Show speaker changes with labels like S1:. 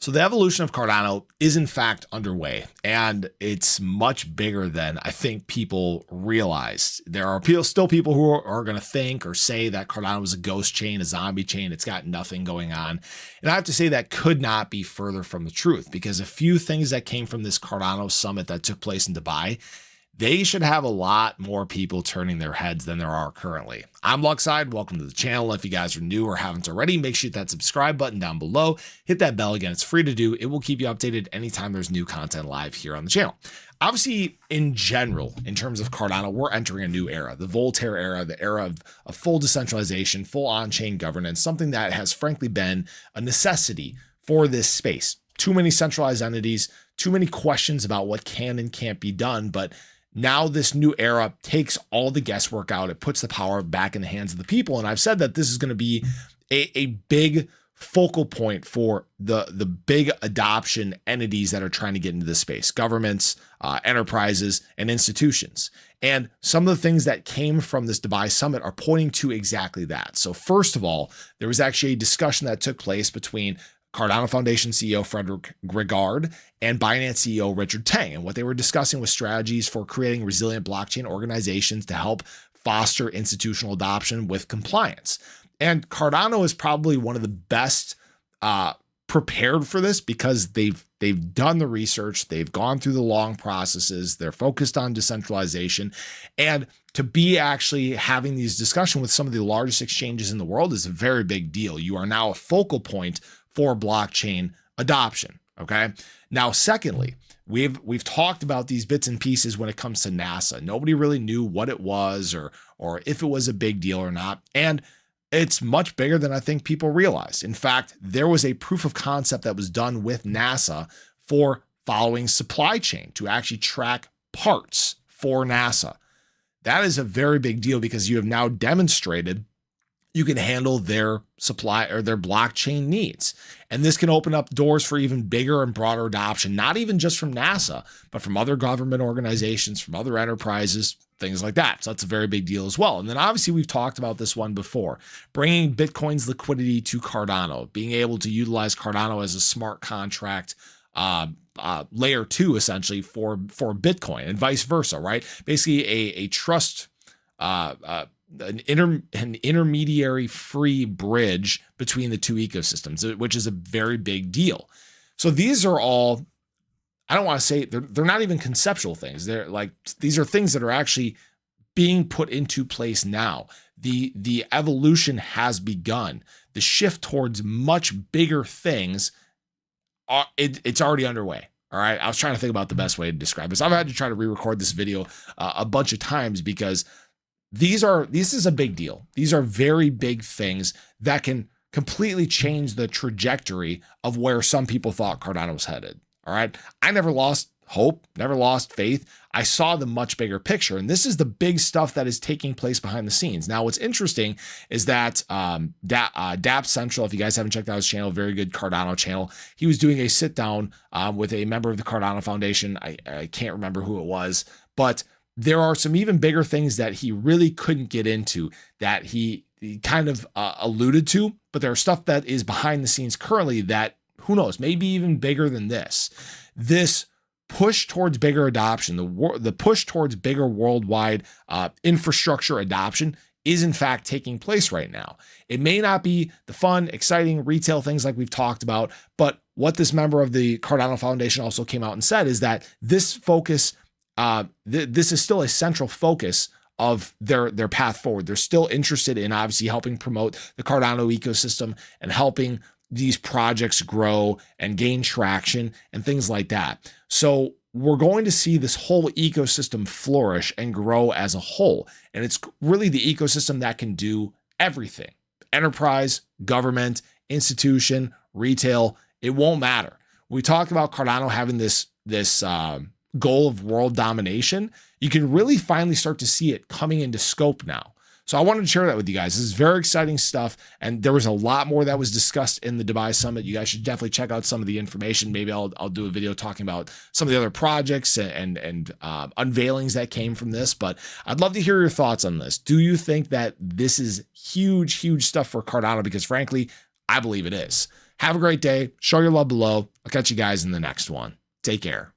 S1: So the evolution of Cardano is in fact underway, and it's much bigger than I think people realize. There are still people who are going to think or say that Cardano is a ghost chain, a zombie chain. It's got nothing going on. And I have to say that could not be further from the truth, because a few things that came from this Cardano summit that took place in Dubai, they should have a lot more people turning their heads than there are currently. I'm Luckside. Welcome to the channel. If you guys are new or haven't already, make sure you hit that subscribe button down below. Hit that bell again. It's free to do. It will keep you updated anytime there's new content live here on the channel. Obviously, in general, in terms of Cardano, we're entering a new era, the Voltaire era, the era of full decentralization, full on-chain governance, something that has frankly been a necessity for this space. Too many centralized entities, too many questions about what can and can't be done, but now this new era takes all the guesswork out. It puts the power back in the hands of the people. And I've said that this is going to be a big focal point for the big adoption entities that are trying to get into this space, governments, enterprises, and institutions. And some of the things that came from this Dubai summit are pointing to exactly that. So first of all, there was actually a discussion that took place between Cardano Foundation CEO Frederick Grigard and Binance CEO Richard Tang. And what they were discussing was strategies for creating resilient blockchain organizations to help foster institutional adoption with compliance. And Cardano is probably one of the best prepared for this, because they've done the research, they've gone through the long processes, they're focused on decentralization, and to be actually having these discussions with some of the largest exchanges in the world is a very big deal. You are now a focal point for blockchain adoption. Okay. Now, secondly, we've talked about these bits and pieces when it comes to NASA. Nobody really knew what it was or if it was a big deal or not. And it's much bigger than I think people realize. In fact, there was a proof of concept that was done with NASA for following supply chain to actually track parts for NASA. That is a very big deal, because you have now demonstrated you can handle their supply or their blockchain needs. And this can open up doors for even bigger and broader adoption, not even just from NASA, but from other government organizations, from other enterprises, things like that. So that's a very big deal as well. And then obviously we've talked about this one before, bringing Bitcoin's liquidity to Cardano, being able to utilize Cardano as a smart contract layer 2 essentially for Bitcoin, and vice versa, right? Basically a trust, an intermediary free bridge between the two ecosystems, which is a very big deal. So these are all, I don't want to say they're not even conceptual things. They're like, these are things that are actually being put into place now. The evolution has begun. The shift towards much bigger things, it's already underway. All right. I was trying to think about the best way to describe this. I've had to try to re-record this video a bunch of times, because this is a big deal. These are very big things that can completely change the trajectory of where some people thought Cardano was headed. All right. I never lost hope, never lost faith. I saw the much bigger picture, and this is the big stuff that is taking place behind the scenes. Now, what's interesting is that Dapp Central, if you guys haven't checked out his channel, very good Cardano channel, he was doing a sit down with a member of the Cardano Foundation. I can't remember who it was, but there are some even bigger things that he really couldn't get into that he kind of alluded to, but there's stuff that is behind the scenes currently that, who knows, maybe even bigger than this. This push towards bigger adoption, the push towards bigger worldwide infrastructure adoption is in fact taking place right now. It may not be the fun, exciting retail things like we've talked about, but what this member of the Cardano Foundation also came out and said is that this focus, this is still a central focus of their path forward. They're still interested in obviously helping promote the Cardano ecosystem and helping these projects grow and gain traction and things like that. So we're going to see this whole ecosystem flourish and grow as a whole. And it's really the ecosystem that can do everything. Enterprise, government, institution, retail, it won't matter. We talked about Cardano having this goal of world domination. You can really finally start to see it coming into scope now. So I wanted to share that with you guys. This is very exciting stuff. And there was a lot more that was discussed in the Dubai Summit. You guys should definitely check out some of the information. Maybe I'll do a video talking about some of the other projects and unveilings that came from this. But I'd love to hear your thoughts on this. Do you think that this is huge, huge stuff for Cardano? Because frankly, I believe it is. Have a great day. Show your love below. I'll catch you guys in the next one. Take care.